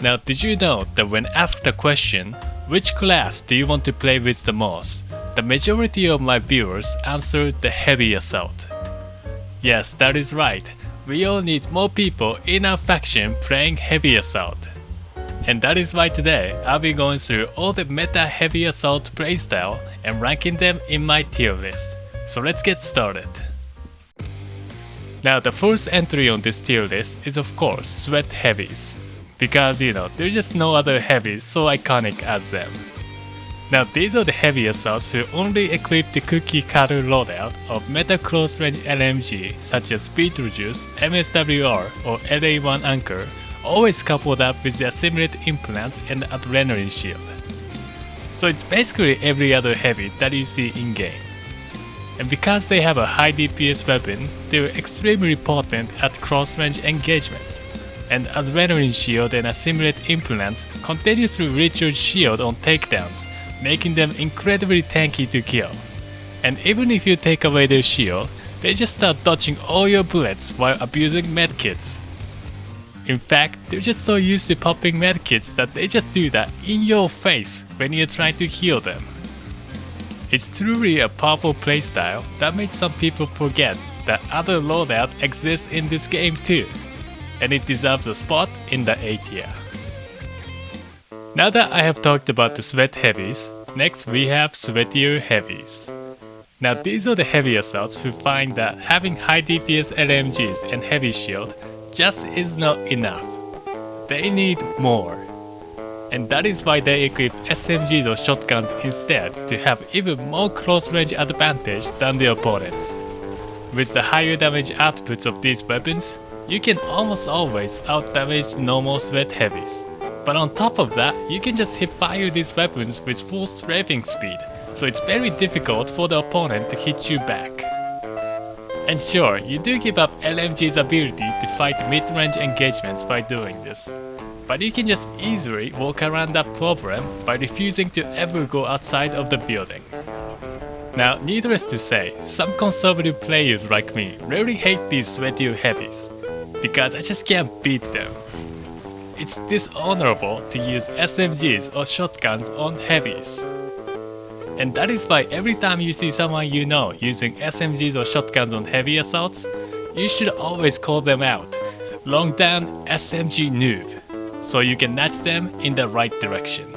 Now, did you know that when asked the question, which class do you want to play with the most, the majority of my viewers answered the Heavy Assault. Yes, that is right. We all need more people in our faction playing Heavy Assault. And that is why today I'll be going through all the meta Heavy Assault playstyle and ranking them in my tier list. So let's get started. Now the first entry on this tier list is of course Sweat Heavies. Because there's just no other heavies so iconic as them. Now these are the Heavy Assaults who only equip the cookie cutter loadout of meta close range LMG such as Beetlejuice, MSWR or LA1 Anchor, always coupled up with their simulate implants and adrenaline shield. So it's basically every other heavy that you see in game. And because they have a high DPS weapon, they're extremely potent at cross range engagements. And adrenaline shield and assimilate implants continuously recharge shield on takedowns, making them incredibly tanky to kill. And even if you take away their shield, they just start dodging all your bullets while abusing medkits. In fact, they're just so used to popping medkits that they just do that in your face when you're trying to heal them. It's truly a powerful playstyle that makes some people forget that other loadout exists in this game too, and it deserves a spot in the A tier. Now that I have talked about the Sweat Heavies, next we have Sweatier Heavies. Now these are the Heavy Assaults who find that having high DPS LMGs and heavy shield just is not enough. They need more. And that is why they equip SMGs or shotguns instead to have even more close range advantage than the opponents. With the higher damage outputs of these weapons, you can almost always out-damage normal Sweat Heavies. But on top of that, you can just hip-fire these weapons with full strafing speed, so it's very difficult for the opponent to hit you back. And sure, you do give up LMG's ability to fight mid-range engagements by doing this. But you can just easily walk around that problem by refusing to ever go outside of the building. Now, needless to say, some conservative players like me really hate these Sweatier Heavies, because I just can't beat them. It's dishonorable to use SMGs or shotguns on heavies. And that is why every time you see someone you know using SMGs or shotguns on heavy assaults, you should always call them out. Long down SMG noob, so you can nudge them in the right direction.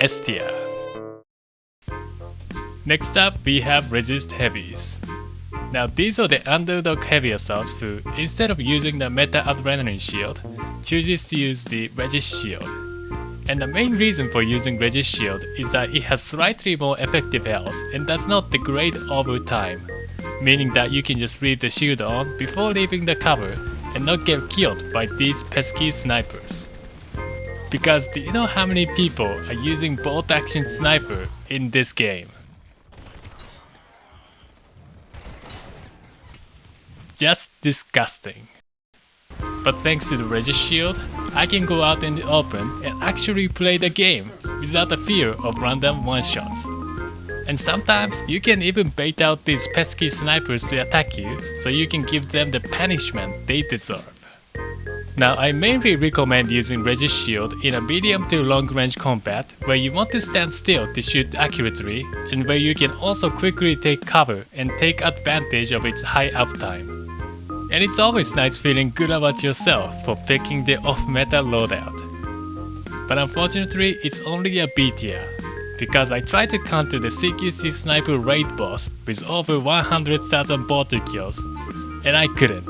S tier. Next up we have Resist Heavies. Now these are the underdog heavy assaults who, instead of using the meta adrenaline shield, chooses to use the resist shield. And the main reason for using resist shield is that it has slightly more effective health and does not degrade over time, meaning that you can just leave the shield on before leaving the cover and not get killed by these pesky snipers. Because do you know how many people are using bolt action sniper in this game? Just disgusting. But thanks to the resist shield, I can go out in the open and actually play the game without the fear of random one-shots. And sometimes you can even bait out these pesky snipers to attack you so you can give them the punishment they deserve. Now I mainly recommend using resist shield in a medium to long range combat where you want to stand still to shoot accurately and where you can also quickly take cover and take advantage of its high uptime. And it's always nice feeling good about yourself for picking the off-meta loadout. But unfortunately, it's only a B tier, because I tried to counter the CQC sniper raid boss with over 100,000 border kills, and I couldn't.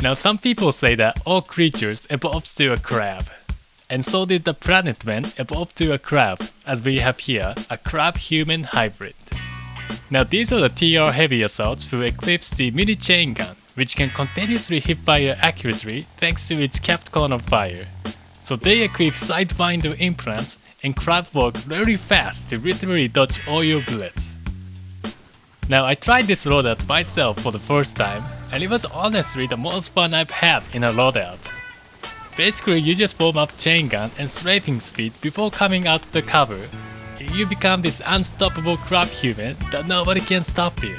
Now some people say that all creatures evolved to a crab, and so did the planet man evolve to a crab, as we have here, a crab-human hybrid. Now these are the TR Heavy Assaults who equips the mini chain gun, which can continuously hip fire accurately thanks to its capped cone of fire. So they equip sidewinder implants and crab walk very fast to literally dodge all your bullets. Now I tried this loadout myself for the first time, and it was honestly the most fun I've had in a loadout. Basically you just warm up chain gun and strafing speed before coming out of the cover. You become this unstoppable crab human that nobody can stop you.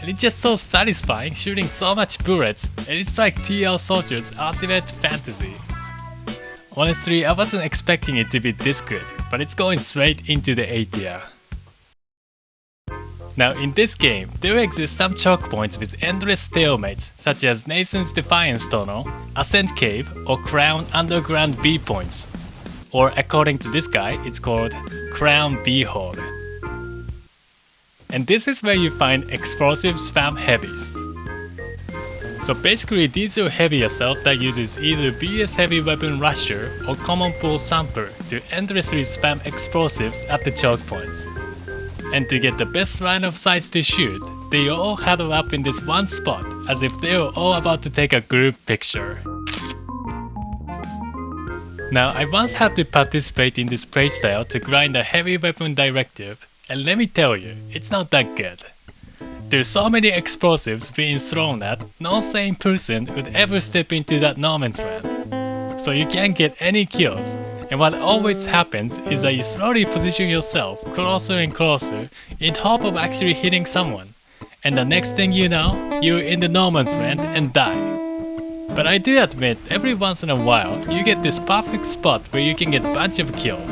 and it's just so satisfying shooting so much bullets, and it's like TL Soldier's ultimate fantasy. Honestly, I wasn't expecting it to be this good, but it's going straight into the A tier. Now in this game, there exist some choke points with endless stalemates such as Nathan's Defiance Tunnel, Ascent Cave or Crown Underground B points. Or according to this guy, it's called Crown B Hole. And this is where you find explosive spam heavies. So basically these are heavy assault that uses either BS Heavy Weapon Rusher or Common Pool Sample to endlessly spam explosives at the choke points. And to get the best line of sight to shoot, they all huddle up in this one spot as if they were all about to take a group picture. Now I once had to participate in this playstyle to grind a heavy weapon directive, and let me tell you, it's not that good. There's so many explosives being thrown at, no sane person would ever step into that no man's land. So you can't get any kills, and what always happens is that you slowly position yourself closer and closer in hope of actually hitting someone, and the next thing you know, you're in the no man's land and die. But I do admit, every once in a while, you get this perfect spot where you can get a bunch of kills.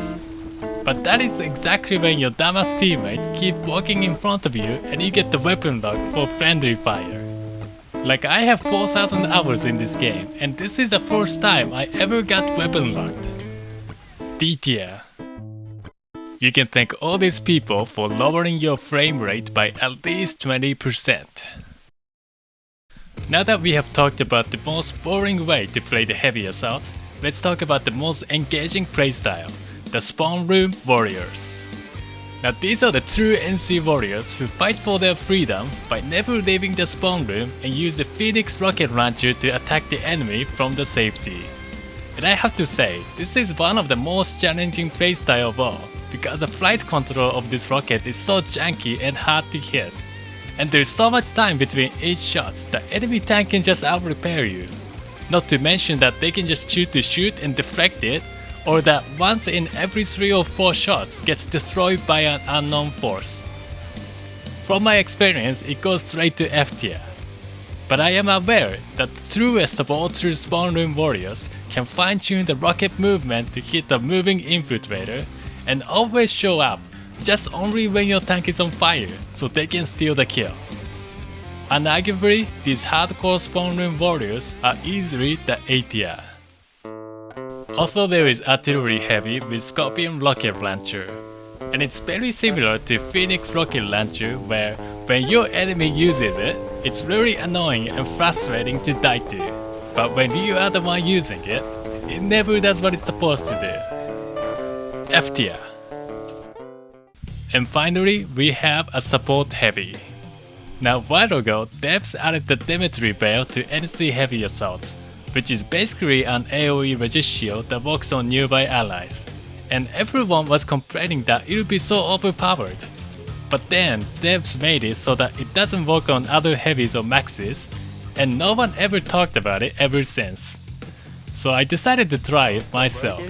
But that is exactly when your dumbass teammate keep walking in front of you and you get the weapon lock for friendly fire. Like I have 4000 hours in this game, and this is the first time I ever got weapon locked. D tier. You can thank all these people for lowering your frame rate by at least 20%. Now that we have talked about the most boring way to play the heavy assaults, let's talk about the most engaging playstyle, the Spawn Room Warriors. Now these are the true NC warriors who fight for their freedom by never leaving the spawn room and use the Phoenix rocket launcher to attack the enemy from the safety. And I have to say, this is one of the most challenging playstyle of all, because the flight control of this rocket is so janky and hard to hit. And there's so much time between each shot that enemy tank can just out-repair you. Not to mention that they can just shoot to shoot and deflect it, or that once in every 3 or 4 shots gets destroyed by an unknown force. From my experience, it goes straight to F tier. But I am aware that the truest of all true spawn room warriors can fine-tune the rocket movement to hit the moving infiltrator and always show up just only when your tank is on fire, so they can steal the kill. And arguably, these hardcore spawn room warriors are easily the A tier. Also there is Artillery Heavy with Scorpion Rocket Launcher. And it's very similar to Phoenix Rocket Launcher where when your enemy uses it, it's really annoying and frustrating to die to. But when you are the one using it, it never does what it's supposed to do. F tier. And finally, we have a Support Heavy. Now a while ago, devs added the Demetri Veil to NC Heavy Assaults, which is basically an AoE resist shield that works on nearby allies. And everyone was complaining that it would be so overpowered. But then, devs made it so that it doesn't work on other heavies or maxes, and no one ever talked about it ever since. So I decided to try it myself.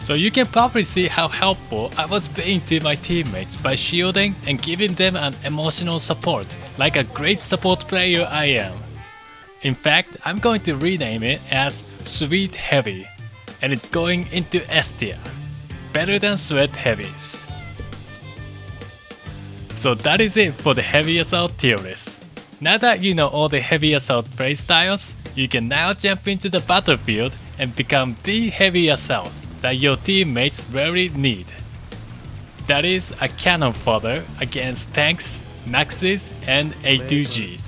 So you can probably see how helpful I was being to my teammates by shielding and giving them an emotional support, like a great support player I am. In fact, I'm going to rename it as Sweet Heavy, and it's going into S tier, better than Sweat Heavies. So that is it for the Heavy Assault tier list. Now that you know all the Heavy Assault playstyles, you can now jump into the battlefield and become the Heavy Assault that your teammates really need. That is a cannon fodder against tanks, maxes, and A2Gs.